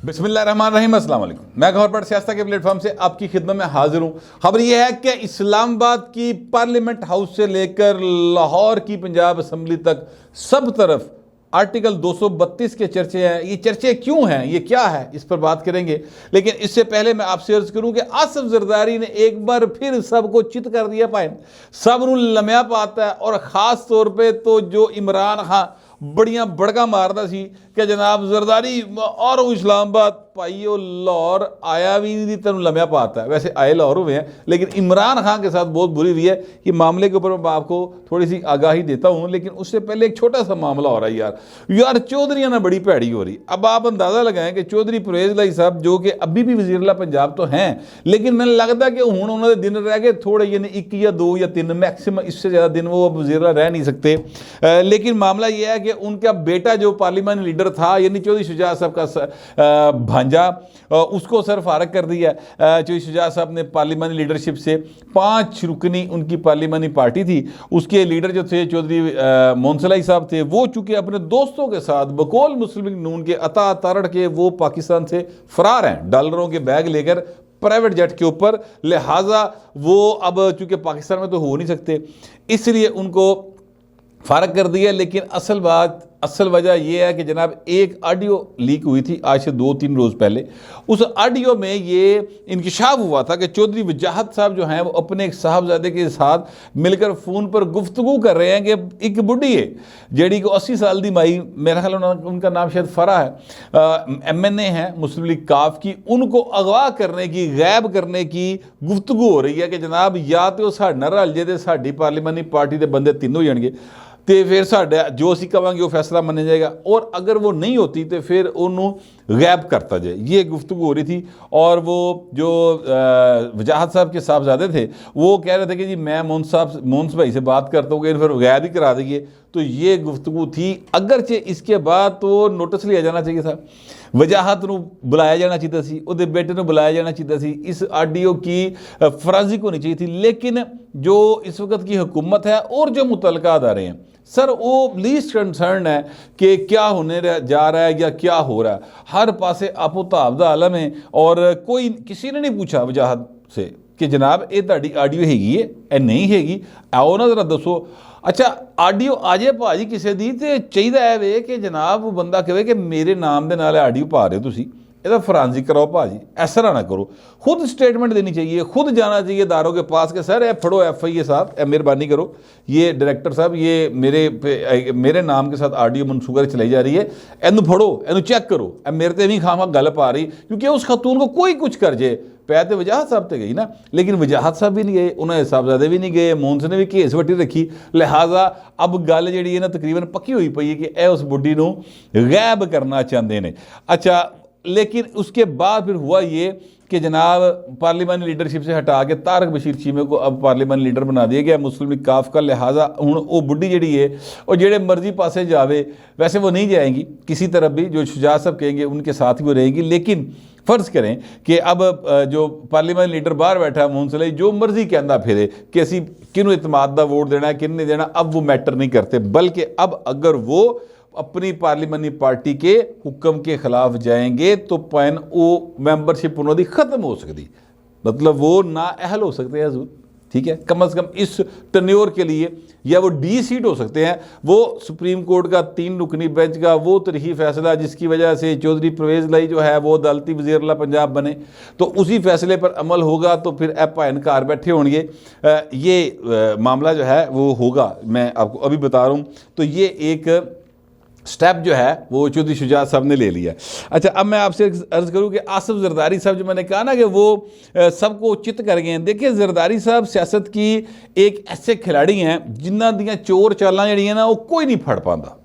बिस्मिल्लाहिर्रहमानिर्रहीम, अस्सलाम वालेकुम। मैं गौहर सियासत के प्लेटफॉर्म से आपकी खिदमत में हाजिर हूँ। खबर यह है कि इस्लामाबाद की पार्लियामेंट हाउस से लेकर लाहौर की पंजाब असम्बली तक सब तरफ आर्टिकल 232 के चर्चे हैं। ये चर्चे क्यों हैं, ये क्या है, इस पर बात करेंगे। लेकिन इससे पहले मैं आपसे अर्ज करूं कि आसिफ जरदारी ने एक बार फिर सबको चित कर दिया पाए, सब नूं लम्या पाता है। और ख़ास तौर पे तो जो इमरान खान बड़ियां बड़का मारता सी कि जनाब जरदारी और इस्लामाबाद भाईओ लाहौर आया भी नहीं, तेन लम्या पाता है। वैसे आए लाहौर हुए हैं, लेकिन इमरान खान के साथ बहुत बुरी हुई है। कि मामले के ऊपर मैं आपको थोड़ी सी आगाही देता हूँ, लेकिन उससे पहले एक छोटा सा मामला हो रहा है यार चौधरियाँ ना बड़ी भैड़ी हो रही। अब आप अंदाज़ा लगाएं कि चौधरी परवेज़ लाई साहब जो कि अभी भी वज़ीर-ए-आला पंजाब तो हैं, लेकिन मैंने लगता कि हुण उन्होंने दिन रह गए थोड़े, यानी 1 या 2 या 3 मैक्सिमम, इससे ज़्यादा दिन वो वज़ीर-ए-आला रह नहीं सकते। लेकिन मामला यह है कि उनका बेटा जो पार्लियामेंट लीडर था, यानी चौधरी शुजात साहब का भांजा, उसको सर फारग कर दिया। चौधरी शुजात साहब ने पार्लियामेंट लीडरशिप से 5 रुकनी उनकी पार्लियामेंट पार्टी थी, उसके लीडर जो थे चौधरी मोहन साहब थे, वो चूँकि अपने दोस्तों के साथ बकौल मुस्लिम लीग नून के अता तारड़ के वो पाकिस्तान से फरार हैं, डॉलरों के बैग लेकर प्राइवेट जेट के ऊपर। लिहाजा वो अब चूँकि पाकिस्तान में तो हो नहीं सकते, इसलिए उनको फारग कर दिया। लेकिन असल वजह यह है कि जनाब एक ऑडियो लीक हुई थी आज से 2-3 रोज़ पहले। उस ऑडियो में ये इंकशाफ हुआ था कि चौधरी वजाहत साहब जो हैं वो अपने एक साहबजादे के साथ मिलकर फ़ोन पर गुफ्तगू कर रहे हैं कि एक बुढ़ी है जेड़ी को 80 साल की माई, मेरा ख्याल उनका नाम शायद फरा है, MNA है मुस्लिम लीग काफ की, उनको अगवा करने की, गैब करने की गुफ्तगू हो रही है कि जनाब या तो साढ़े नाल रल जे ते साडी पार्लियामेंट पार्टी के बंदे 3 हो जाएंगे, तो फिर साढ़ा जो असी कहांगे वो फैसला मन्या जाएगा, और अगर वो नहीं होती तो फिर उन्होंने गैब करता जाए। ये गुफ्तगू हो रही थी। और वो जो वजाहत साहब के साहबजादे थे वो कह रहे थे कि जी मैं मोहन भाई से बात करता हूँ, फिर गैब ही करा देंगे। तो ये गुफ्तगू थी। अगरचे इसके बाद तो नोटिस लिया जाना चाहिए था, वजाहत को बुलाया जाना चाहिए सी, उहदे बेटे को बुलाया जाना चाहिए सी, इस ऑडियो की फराजिक होनी चाहिए थी। लेकिन जो इस वक्त की हुकूमत है और जो मुतलका अदारे हैं सर, वो लीस्ट कंसर्न है कि क्या होने जा रहा है या क्या हो रहा है। हर पासे आपो ताब दा आलम है, और कोई किसी ने नहीं पूछा वजाहत से कि जनाब ये तुहाडी ऑडियो हैगी है, ये नहीं हैगी, आओ ना जरा दसो। अच्छा ऑडियो आ जाए भाजी किसी दी, तो चाहिए है वे कि जनाब वो बंदा कहे कि मेरे नाम के नाल ऑडियो पा रहे हो तुसी, ਇਹਦਾ फॉरेंसिक कराओ भाजी, ऐसा ना करो। खुद स्टेटमेंट देनी चाहिए, खुद जाना चाहिए दारों के पास कि सर फड़ो FIA साहब, मेहरबानी करो, ये डायरेक्टर साहब ये मेरे नाम के साथ ऑडियो मनसूखा चलाई जा रही है, इनू फड़ो, इनू चेक करो, मेरे ते नहीं खामा गल पा रही। क्योंकि उस खतून को कोई कुछ कर जाए, पै तो वजाहत साहब ते गई ना, लेकिन वजाहत साहब भी नहीं गए, उन्होंने साहबजादे भी नहीं गए, मोहन ने भी घेस वटी रखी। लिहाजा अब गल जी ना तकरीबन पक्की हुई पई है कि यह उस बुढ़ी को गैब करना चाहते हैं। अच्छा, लेकिन उसके बाद फिर हुआ ये कि जनाब पार्लियामेंट लीडरशिप से हटा के तारक बशीर चीमे को अब पार्लियामेंट लीडर बना दिया गया मुस्लिम लीग काफ का। लिहाजा हूँ वो बुढ़ी जी है और जेड़े मर्जी पासे जावे, वैसे वो नहीं जाएंगी किसी तरफ भी, जो शुजात साहब कहेंगे उनके साथ ही वो रहेंगी। लेकिन फ़र्ज़ करें कि अब जो पार्लियामेंट लीडर बाहर बैठा मोहन सलाई जो मर्जी कहता फिरे कि असी किनू इतमाद का वोट देना है, किन नहीं देना, अब वो मैटर नहीं करते। बल्कि अब अगर वो अपनी पार्लियामेंट्री पार्टी के हुक्म के खिलाफ जाएंगे तो पैन वो मैंबरशिप उन्होंने ख़त्म हो सकती, मतलब वो ना अहल हो सकते हैं हजूर, ठीक है, कम अज़ कम इस टन्योर के लिए, या वो डी सीट हो सकते हैं। वो सुप्रीम कोर्ट का 3 रुकनी बेंच का वो तरीही फैसला जिसकी वजह से चौधरी परवेज़ लाई जो है वो अदालती वज़ीर-ए-आला पंजाब बने, तो उसी फैसले पर अमल होगा। तो फिर भाईन घर बैठे होंगे, ये मामला जो है वो होगा, मैं आपको अभी बता रहा हूँ। तो ये एक स्टेप जो है वो चौधरी शुजात साहब ने ले लिया। अच्छा, अब मैं आपसे अर्ज़ करूँ कि आसिफ जरदारी साहब जो मैंने कहा ना कि वो सबको चित कर गए हैं। देखिए जरदारी साहब सियासत की एक ऐसे खिलाड़ी हैं जिन्हों दियां चोर चालां जड़ियां ना वो कोई नहीं फड़ पाता।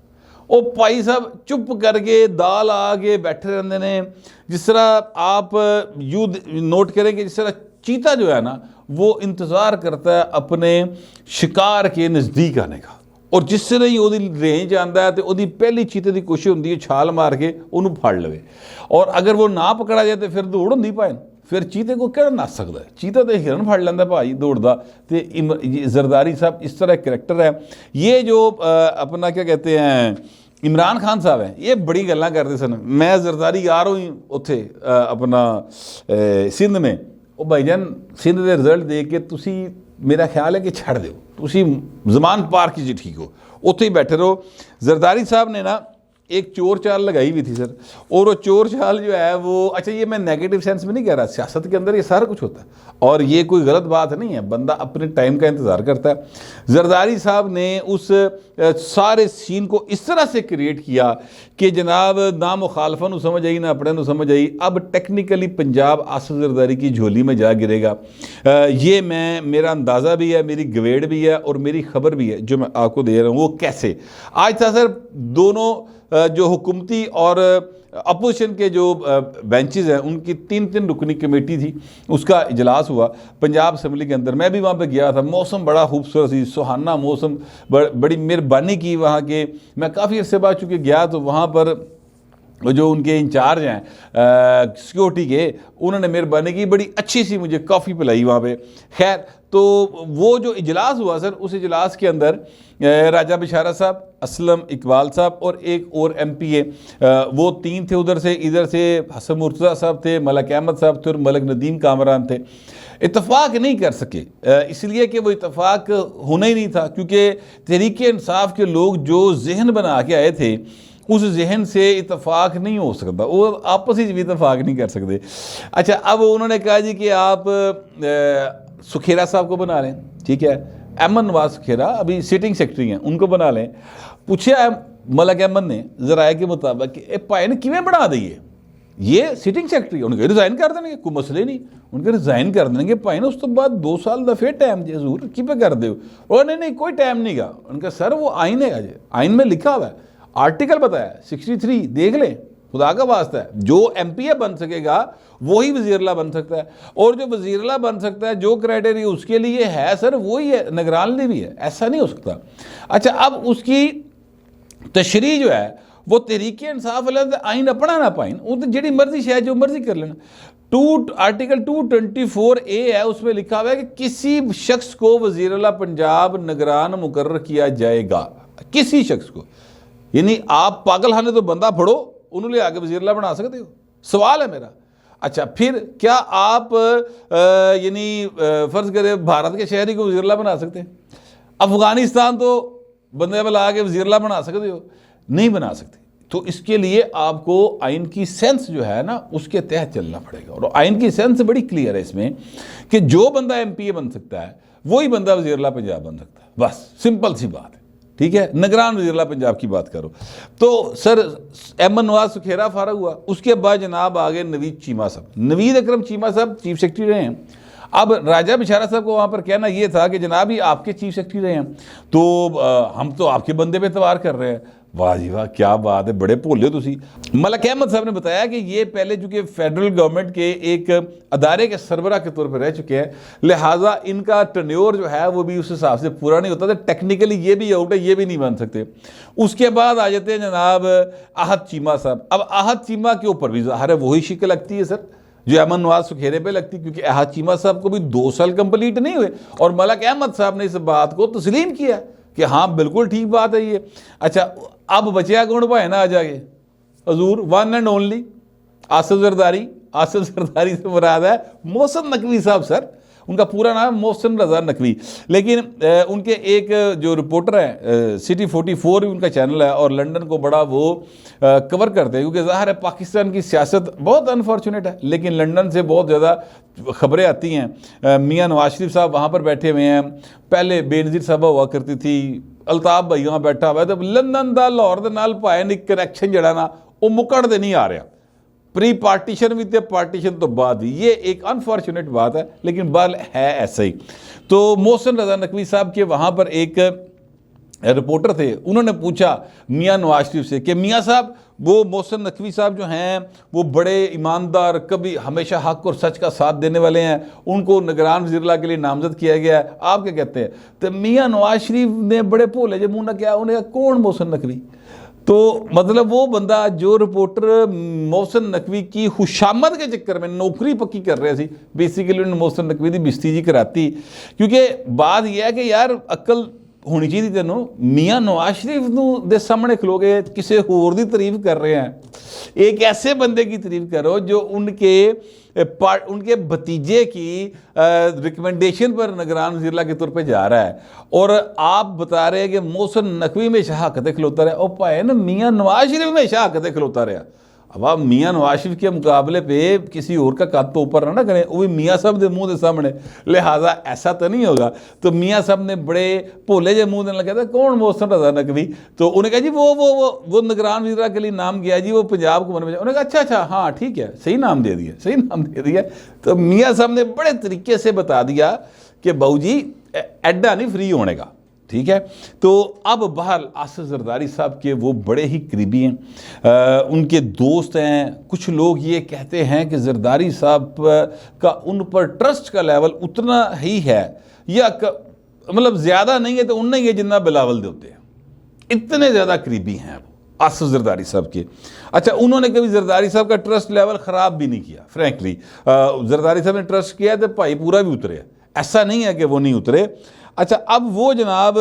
वो भाई साहब चुप करके दाल आके बैठे रहते हैं। जिस तरह आप युद्ध नोट करेंगे, जिस तरह चीता जो है ना वो इंतज़ार करता है अपने शिकार के नज़दीक आने का, और जिस तरह ही वो रेंज आता है तो वो पहली चीते की कोशिश होती है छाल मार के उन्होंने फड़ लवे, और अगर वो ना पकड़ा जाए तो फिर दौड़ होंगी भाई, फिर चीते को कहड़ा नस सकता है, चीता तो हिरन फड़ लेंदा भाई दौड़दा। तो जरदारी साहब इस तरह करैक्टर है। ये जो अपना क्या कहते हैं इमरान खान साहब हैं, ये बड़ी गल्लां करते सन। मैं जरदारी आ रहा हूँ उत्थे अपना सिंध में, ਉਹ ਭਾਈਜਾਨ ਸਿੰਧ ਦੇ ਰਿਜ਼ਲਟ ਦੇਖ ਕੇ ਤੁਸੀਂ मेरा ख्याल है कि छड़ दो, तुसी जमान पार्क जी ठीक हो, उत्थे ही बैठे रहो। जरदारी साहब ने ना एक चोर चाल लगाई हुई थी सर, और वो चोर चाल जो है वो, अच्छा ये मैं नेगेटिव सेंस में नहीं कह रहा, सियासत के अंदर ये सारा कुछ होता है और ये कोई गलत बात नहीं है, बंदा अपने टाइम का इंतज़ार करता है। जरदारी साहब ने उस सारे सीन को इस तरह से क्रिएट किया कि जनाब ना मुखालफा नू समझ आई ना अपने नू समझ आई। अब टेक्निकली पंजाब आसिफ जरदारी की झोली में जा गिरेगा, ये मेरा अंदाज़ा भी है, मेरी गवेड़ भी है और मेरी खबर भी है जो मैं आपको दे रहा हूँ। वो कैसे आज था सर, दोनों जो हुकूमती और अपोजिशन के जो बेंचेस हैं उनकी 3-3 रुकनी कमेटी थी, उसका इजलास हुआ पंजाब असम्बली के अंदर। मैं भी वहाँ पे गया था, मौसम बड़ा खूबसूरत थी, सुहाना मौसम, बड़ी मेहरबानी की वहाँ के। मैं काफ़ी अर्से बाद चूँकि गया तो वहाँ पर जो उनके इंचार्ज हैं सिक्योरिटी के, उन्होंने मेहरबानी की, बड़ी अच्छी सी मुझे कॉफ़ी पिलाई वहाँ पे। खैर, तो वो जो इजलास हुआ सर, उस इजलास के अंदर राजा बिशारा साहब, असलम इकबाल साहब और एक और MPA, वो 3 थे उधर से, इधर से हसन मुर्तज़ा साहब थे, मलक अहमद साहब थे और मलक नदीम कामरान थे। इत्तफाक नहीं कर सके, इसलिए कि वो इत्तफाक होना ही नहीं था, क्योंकि तहरीक इंसाफ के लोग जो जहन बना के आए थे उस जहन से इत्तफाक नहीं हो सकता, वो आपस ही भी इत्तफाक नहीं कर सकते। अच्छा, अब उन्होंने कहा जी कि आप सुखेरा साहब को बना लें, ठीक है, अहमद नवाज सुखेरा अभी सिटिंग सेक्रेटरी हैं, उनको बना लें। पूछा मलक अहमद ने ज़राए के मुताबिक कि भाई ने किमें बना दिए, ये सिटिंग सेक्रेटरी, उनके रिज़ाइन कर देंगे, कोई मसले नहीं, उनके रिज़ाइन कर देंगे भाई ने, उस तो बाद 2 साल का फिर टाइम जी हजूर कि पे कर दो। और नहीं कोई टाइम नहीं गा, उनका सर वो आइन है, जी आइन में लिखा हुआ है, आर्टिकल बताया 63, देख लें, खुदा का वास्ता है। जो MPA बन सकेगा वही वज़ीर-ए-आला बन सकता है, और जो वज़ीर-ए-आला बन सकता है जो क्राइटेरिया उसके लिए है सर वही है, निगरान लिए भी है, ऐसा नहीं हो सकता। अच्छा, अब उसकी तशरीह जो है वो तहरीक इंसाफ वाले आइन अपना ना पाइन, वो तो जी मर्जी शायद जो मर्जी कर लेना। आर्टिकल 224A है, उसमें लिखा हुआ है कि किसी शख्स को वज़ीर-ए-आला पंजाब निगरान मुकर्रर किया जाएगा, किसी शख्स को, यानी आप पागलखाने तो बंदा फड़ो, उन्होंने आगे वज़ीर-ए-आला बना सकते हो, सवाल है मेरा। अच्छा, फिर क्या आप यानी फ़र्ज़ करें भारत के शहरी को वज़ीर-ए-आला बना सकते हैं? अफ़गानिस्तान तो बंदे बुला के वज़ीर-ए-आला बना सकते हो? नहीं बना सकते। तो इसके लिए आपको आइन की सेंस जो है ना उसके तहत चलना पड़ेगा, और आइन की सेंस बड़ी क्लियर है इसमें कि जो बंदा MPA बन सकता है वही बंदा वज़ीर-ए-आला पंजाब बन सकता है, बस सिंपल सी बात है, ठीक है। निगरान वज़ीर-ए-आला पंजाब की बात करो तो सर अहमद नवाज सुखेरा फारग हुआ, उसके बाद जनाब आ गए नवीद चीमा साहब। नवीद अकरम चीमा साहब चीफ सेक्रेटरी रहे हैं। अब राजा बिशारा साहब को वहाँ पर कहना ये था कि जनाब ही आपके चीफ सेक्रेटरी रहे हैं, तो हम तो आपके बंदे पे एतबार कर रहे हैं। वाह जी वाह, क्या बात है, बड़े भोले तुसी। मलक अहमद साहब ने बताया कि ये पहले चूँकि फेडरल गवर्नमेंट के एक अदारे के सरबरा के तौर पर रह चुके हैं, लिहाजा इनका टर्न्योर जो है वो भी उस हिसाब से पूरा नहीं होता था, टेक्निकली ये भी आउट है, ये भी नहीं बन सकते। उसके बाद आ जाते हैं जनाब आहद चीमा साहब। अब आहद चीमा के ऊपर भी ज़ाहिर है वही शिकल लगती है सर जो अहमद नवाज सुखेरे पे लगती, क्योंकि आहद चीमा साहब को भी 2 साल कंप्लीट नहीं हुए और मलक अहमद साहब ने इस बात को तस्लीम किया कि हाँ बिल्कुल ठीक बात है ये। अच्छा, अब बचया कौन भाई ना आ जाए हजूर, one and only Asif Zardari. Asif Zardari से मुराद है मोहसिन नकवी साहब सर, उनका पूरा नाम मोहसिन रज़ा नकवी, लेकिन उनके एक जो रिपोर्टर हैं सिटी 44 उनका चैनल है और लंदन को बड़ा वो कवर करते हैं, क्योंकि ज़ाहिर है पाकिस्तान की सियासत बहुत अनफॉर्चुनेट है, लेकिन लंदन से बहुत ज़्यादा खबरें आती हैं। मियाँ नवाज शरीफ साहब वहाँ पर बैठे हुए हैं, पहले बेनज़ीर साहबा हुआ करती थी, अल्ताफ भाई वहाँ बैठा हुआ है, तो लंदन का लाहौर के नाल भाई ने कनैक्शन जड़ा ना वो मुकड़ते नहीं आ रहा, प्री पार्टीशन भी थे, पार्टीशन तो बाद ही, ये एक अनफॉर्चुनेट बात है, लेकिन बल है ऐसा ही। तो मोहसिन रज़ा नकवी साहब के वहाँ पर एक रिपोर्टर थे, उन्होंने पूछा मियाँ नवाज शरीफ से कि मियाँ साहब वो मोहसिन नकवी साहब जो हैं वो बड़े ईमानदार, कभी हमेशा हक और सच का साथ देने वाले हैं, उनको निगरान वज़ीर-ए-आला के लिए नामजद किया गया है, आप क्या कहते हैं? तो मियाँ नवाज शरीफ ने बड़े भोले जे मुँह ना क्या, उन्हें कहा कौन मोहसिन नकवी? तो मतलब वो बंदा जो रिपोर्टर मोहसिन नकवी की खुशामद के चक्कर में नौकरी पक्की कर रहे थे, बेसिकली उन्होंने मोहसिन नकवी की बिस्ती जी कराती, क्योंकि बात यह है कि यार अक्ल होनी चाहिए तेनों, मियाँ नवाज शरीफ दे सामने खलो के किसी होर दी तारीफ कर रहे हैं। एक ऐसे बंदे की तारीफ करो जो उनके भतीजे की रिकमेंडेशन पर निगरान वज़ीर के तौर पे जा रहा है, और आप बता रहे हैं कि मोहसिन नकवी हमेशा हक ते खलोता रहा। और भाई ना मियाँ नवाज शरीफ हमेशा हक ते खलोता रहा। अब आप मियाँ नवाज शरीफ के मुकाबले पे किसी और का कद तो ऊपर ना करें, वो भी मियाँ साहब के मुंह के सामने, लिहाजा ऐसा तो नहीं होगा। तो मियाँ साहब ने बड़े भोले जे मुंह देने लगे था कौन मोहसिन रज़ा नकवी, तो उन्हें कहा जी वो निगरान वज़ीर के लिए नाम गया जी, वो पंजाब को उन्होंने कहा अच्छा हाँ ठीक है, सही नाम दे दिया, सही नाम दे दिया। तो मियाँ साहब ने बड़े तरीके से बता दिया कि बाबू जी एडा नहीं फ्री होने का, ठीक है। तो अब बहरहाल आसिफ जरदारी साहब के वो बड़े ही करीबी हैं, उनके दोस्त हैं। कुछ लोग ये कहते हैं कि जरदारी साहब का उन पर ट्रस्ट का लेवल उतना ही है, या मतलब ज़्यादा नहीं है तो उतना ही है जितना बिलावल दे होते हैं, इतने ज़्यादा करीबी हैं वो आसिफ जरदारी साहब के। अच्छा, उन्होंने कभी जरदारी साहब का ट्रस्ट लेवल ख़राब भी नहीं किया। फ्रैंकली जरदारी साहब ने ट्रस्ट किया तो भाई पूरा भी उतरे, ऐसा नहीं है कि वो नहीं उतरे। अच्छा, अब वो जनाब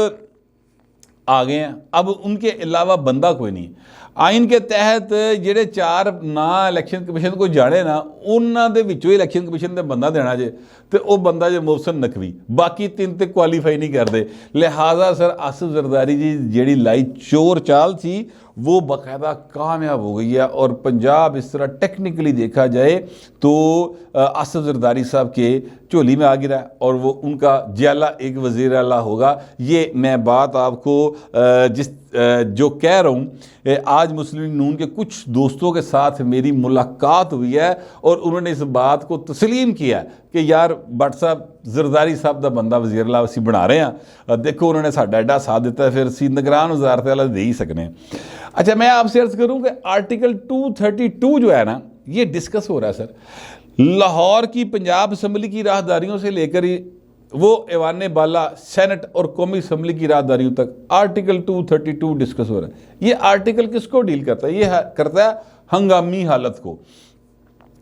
आ गए हैं, अब उनके अलावा बंदा कोई नहीं। आइन के तहत ਜਿਹੜੇ 4 ना इलैक्शन कमीशन को जाने ना, उन्होंने दे विचों ही इलैक्शन कमीशन का बंदा देना जे, तो वह बंदा जे मोहसिन नकवी, बाकी 3 तो क्वालीफाई नहीं करते। लिहाजा सर आसिफ जरदारी जी जी लाई चोर चाल थी वो बाकायदा कामयाब हो गई है, और पंजाब इस तरह टेक्निकली देखा जाए तो आसिफ जरदारी साहब के झोली में आ गिरा है, और वो उनका जियाला एक वज़ीर आला होगा। ये मैं बात आपको जो कह रहा हूँ, आज मुस्लिम नून के कुछ दोस्तों के साथ मेरी मुलाकात हुई है, और उन्होंने इस बात को तस्लीम किया कि यार भट्ट साहब जरदारी साहब का बंदा वज़ीर आला असीं बना रहे हैं, देखो उन्होंने साडा एडा साथ दिता, फिर असीं निगरान वज़ारत आला दे ही सकने। अच्छा, मैं आपसे अर्ज़ करूँ कि आर्टिकल 232 जो है ना, ये डिस्कस हो रहा है सर, लाहौर की पंजाब असम्बली की राहदारियों से लेकर वो ऐवान बाला सेनेट और कौमी असम्बली की राहदारियों तक आर्टिकल 232 डिस्कस हो रहा है। ये आर्टिकल किसको डील करता है? ये करता है हंगामी हालत को,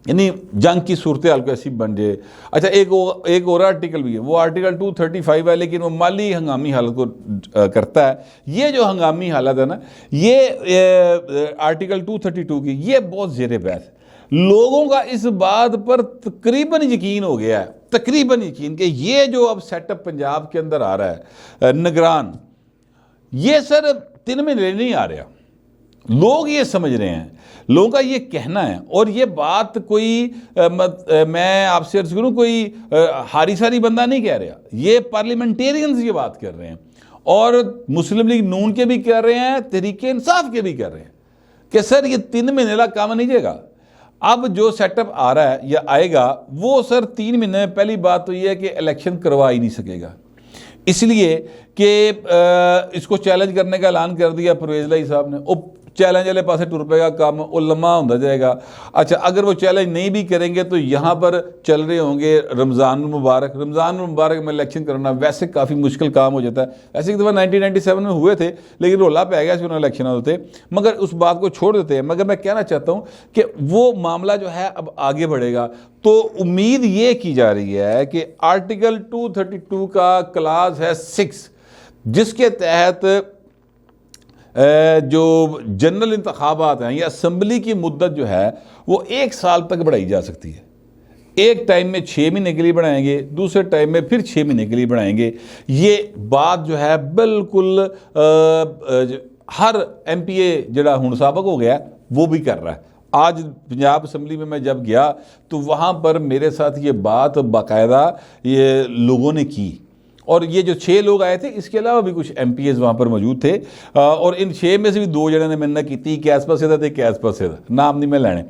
यानी जंग की सूरत हाल को ऐसी बन जाए। अच्छा, एक और आर्टिकल भी है, वो आर्टिकल 235 है, लेकिन वो माली हंगामी हालत को करता है। ये जो हंगामी हालत है ना, ये आर्टिकल 232 की, ये बहुत ज़ेर बहस है। लोगों का इस बात पर तकरीबन यकीन हो गया है, तकरीबन यकीन, कि ये जो अब सेटअप पंजाब के अंदर आ रहा है निगरान, ये सर 3 महीने नहीं आ रहा। लोग ये समझ रहे हैं, लोगों का ये कहना है, और ये बात कोई मैं आपसे अर्ज करूँ कोई हारी सारी बंदा नहीं कह रहा, ये पार्लियामेंटेरियंस ये बात कर रहे हैं, और मुस्लिम लीग नून के भी कर रहे हैं, तहरीक इंसाफ के भी कर रहे हैं कि सर ये 3 महीने का काम नहीं जाएगा। अब जो सेटअप आ रहा है या आएगा, वो सर 3 महीने में पहली बात तो ये है कि इलेक्शन करवा ही नहीं सकेगा, इसलिए कि इसको चैलेंज करने का ऐलान कर दिया परवेज़ लाई साहब ने। वो चैलेंज वाले पासे टुर पेगा, काम वो लम्बा होता जाएगा। अच्छा, अगर वो चैलेंज नहीं भी करेंगे तो यहाँ पर चल रहे होंगे रमज़ान मुबारक में इलेक्शन करना वैसे काफ़ी मुश्किल काम हो जाता है। ऐसे एक दफ़ा 1997 में हुए थे, लेकिन रोला पै गया उन्होंने इलेक्शन होते, मगर उस बात को छोड़ देते हैं। मगर मैं कहना चाहता हूँ कि वो मामला जो है अब आगे बढ़ेगा, तो उम्मीद ये की जा रही है कि आर्टिकल 232 का क्लास है 6, जिसके तहत जो जनरल इंतखाबात हैं या असम्बली की मुद्दत जो है वो 1 साल तक बढ़ाई जा सकती है। एक टाइम में 6 महीने के लिए बढ़ाएंगे, दूसरे टाइम में फिर 6 महीने के लिए बढ़ाएंगे। ये बात जो है बिल्कुल हर MPA जड़ा हुण साबक हो गया वो भी कर रहा है। आज पंजाब असम्बली में मैं जब गया तो वहाँ पर मेरे साथ ये बात बाकायदा ये लोगों ने की, और ये जो 6 लोग आए थे, इसके अलावा भी कुछ MPAs वहाँ पर मौजूद थे, और इन 6 में से भी 2 जने ने मैंने की कैस पासे था, कैस पासे था, नाम नहीं मैं लेने,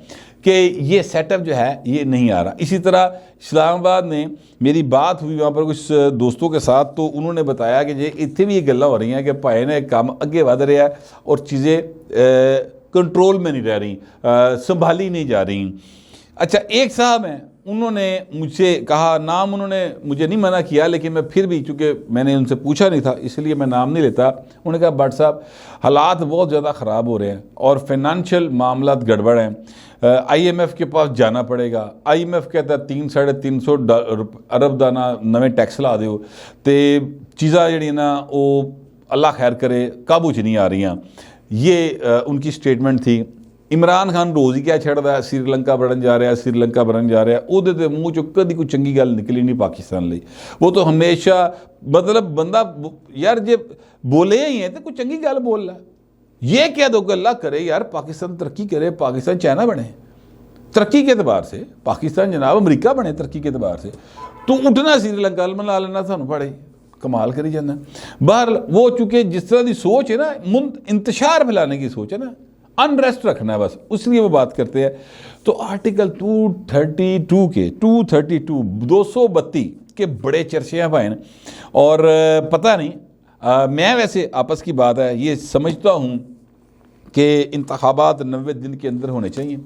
कि ये सेटअप जो है ये नहीं आ रहा। इसी तरह इस्लामाबाद में मेरी बात हुई वहाँ पर कुछ दोस्तों के साथ, तो उन्होंने बताया कि जे इतने भी ये गल्लां हो रही हैं कि भाई ने काम अगे बढ़ रहा है और चीज़ें कंट्रोल में नहीं रह रही, संभाली नहीं जा रही। अच्छा, एक साहब हैं, उन्होंने मुझसे कहा, नाम उन्होंने मुझे नहीं मना किया, लेकिन मैं फिर भी, चूँकि मैंने उनसे पूछा नहीं था इसलिए मैं नाम नहीं लेता, उन्होंने कहा भट्ट साहब हालात बहुत ज़्यादा ख़राब हो रहे हैं और फाइनेंशियल मामलात गड़बड़ हैं, IMF के पास जाना पड़ेगा। IMF कहता है 300-350 अरब का ना नवे टैक्स ला दो, तो चीज़ा जी ना वो अल्लाह खैर करे काबू च नहीं आ रही। ये उनकी स्टेटमेंट थी। इमरान खान रोज़ ही क्या छड़ता है, श्रीलंका बढ़न जा रहा है, श्रीलंका बढ़न जा रहा है, ਉਹਦੇ ਤੇ ਮੂੰਹ ਚੋਂ कभी कोई चंगी गल निकली नहीं पाकिस्तान ਲਈ। वो तो हमेशा मतलब बंदा यार जे बोले ही है तो कोई चंगी गल बोल रहा, ये कह दो कि अल्लाह करे यार पाकिस्तान तरक्की करे, पाकिस्तान चाइना बने तरक्की के अतबार से, पाकिस्तान जनाब अमरीका बने तरक्की के अतबार से, तो उठना श्रीलंका मना लेना सानू पड़े, कमाल करी जाना। बाहर वो चूँकि जिस तरह की सोच है ना, इंतशार फैलाने की सोच है ना, अनरेस्ट रखना है बस, उसलिए वो बात करते हैं। तो आर्टिकल 232 के 232 के बड़े चर्चे हैं भाई, और पता नहीं मैं वैसे आपस की बात है ये समझता हूँ कि इंतखाबात 90 दिन के अंदर होने चाहिए।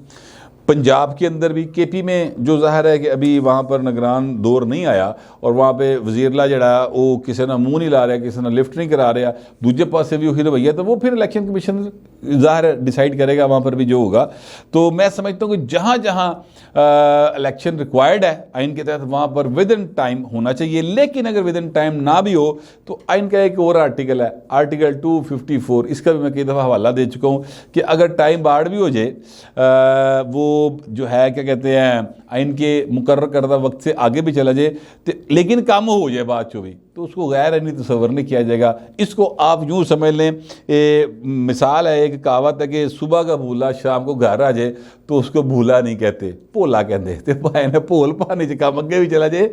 पंजाब के अंदर भी KP में जो ज़ाहिर है कि अभी वहाँ पर निगरान दौर नहीं आया, और वहाँ पे वज़ीरला जड़ा वो किसी ना मुँह नहीं ला रहा, किसी ना लिफ्ट नहीं करा रहा, दूजे पास से भी वही रवैया, तो वो फिर इलेक्शन कमीशन ज़ाहिर डिसाइड करेगा वहाँ पर भी जो होगा। तो मैं समझता हूँ कि जहाँ जहाँ इलेक्शन रिक्वायर्ड है आइन के तहत, वहाँ पर विद इन टाइम होना चाहिए। लेकिन अगर विद इन टाइम ना भी हो तो आइन का एक और आर्टिकल है, आर्टिकल 254, इसका भी मैं कई दफ़ा हवाला दे चुका हूँ कि अगर टाइम बाढ़ भी हो जाए, वो जो है क्या कहते हैं आइन के मुकर्रर करदा वक्त से आगे भी चला जाए, तो लेकिन काम हो जाए बाद चो भी, तो उसको गैर आइनी तस्वर नहीं किया जाएगा। इसको आप यूँ समझ लें, मिसाल है, एक कहावत है कि सुबह का भूला शाम को घर आ जाए तो उसको भूला नहीं कहते, भोला कहते, तो भाई ने भोल पाने से काम अगे भी चला जाए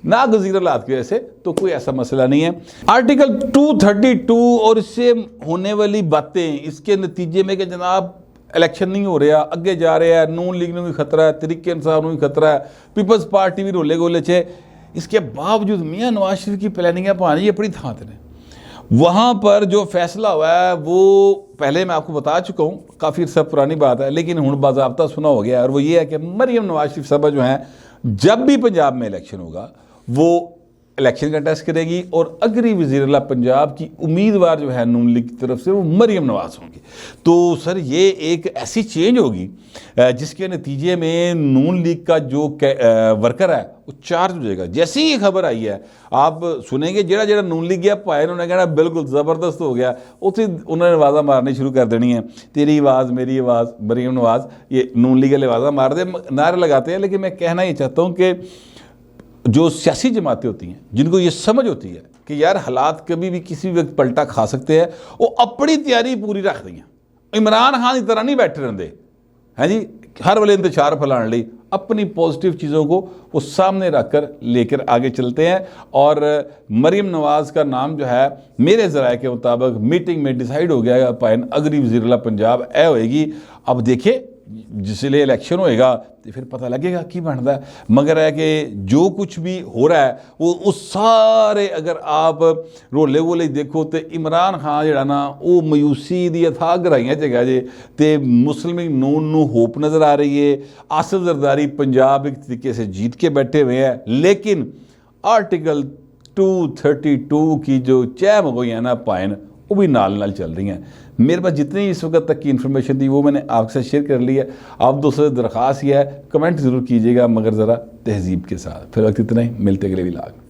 ना गज़ीर हालात की वजह से, तो कोई ऐसा मसला नहीं है। आर्टिकल 232 और इससे होने वाली बातें, इसके नतीजे में कि जनाब इलेक्शन नहीं हो रहा, अगे जा रहा है, नून लीग को भी खतरा है, तरीके इंसाफ को भी खतरा है, पीपल्स पार्टी भी रोले गोले छे, इसके बावजूद मियाँ नवाज शरीफ की प्लानिंग पानी अपनी थां ते ने। वहाँ पर जो फैसला हुआ है वो पहले मैं आपको बता चुका हूँ, काफ़ी सब पुरानी बात है, लेकिन हुण बाज़ाब्ता सुना हो गया, और वो ये है कि मरियम नवाज शरीफ साहबा जो हैं, जब भी पंजाब में इलेक्शन होगा वो इलेक्शन कंटेस्ट करेगी, और अगली वज़ीर-ए-आला पंजाब की उम्मीदवार जो है नून लीग की तरफ से वो मरियम नवाज होंगी। तो सर ये एक ऐसी चेंज होगी जिसके नतीजे में नून लीग का जो वर्कर है वो चार्ज हो जाएगा। जैसे ही खबर आई है आप सुनेंगे, जेड़ा नून लीग गया पाए उन्होंने कहना बिल्कुल ज़बरदस्त हो गया, उसे उन्होंने आवाज़ा मारनी शुरू कर देनी है, तेरी आवाज़ मेरी आवाज़ मरियम नवाज, ये नून लीग वाले आवाज़ा मार दे, नारे लगाते हैं। लेकिन मैं कहना ये चाहता हूँ कि जो सियासी जमातें होती हैं, जिनको ये समझ होती है कि यार हालात कभी भी किसी वक्त पलटा खा सकते हैं, वो अपनी तैयारी पूरी रख दी हैं। इमरान खान की तरह नहीं बैठे रहते हैं जी, हर वाले इंतशार फैलाने लिए अपनी पॉजिटिव चीज़ों को वो सामने रख कर लेकर आगे चलते हैं। और मरियम नवाज़ का नाम जो है मेरे ज़राए के मुताबिक मीटिंग में डिसाइड हो गया है, अगली वज़ीर-ए-आला पंजाब ए होएगी। अब देखिए जिसलिए इलेक्शन होएगा तो फिर पता लगेगा की बनता है, मगर है कि जो कुछ भी हो रहा है वो उस सारे अगर आप रोले वोले देखो तो इमरान खान जड़ा ना वो मायूसी दी अथाह गहराइयां च गया जे, तो मुस्लिम लीग नून नू होप नज़र आ रही है। आसिफ जरदारी पंजाब एक तरीके से जीत के बैठे हुए हैं, लेकिन आर्टिकल 232 की जो चैम गई है ना पाइन, वो भी नाल चल रही हैं। मेरे पास जितनी इस वक्त तक की इन्फॉर्मेशन थी वो मैंने आपसे शेयर कर ली है। आप दोस्तों से दरख्वास्त यह है, कमेंट ज़रूर कीजिएगा मगर ज़रा तहजीब के साथ। फिर वक्त इतना ही, मिलते अगले व्लॉग।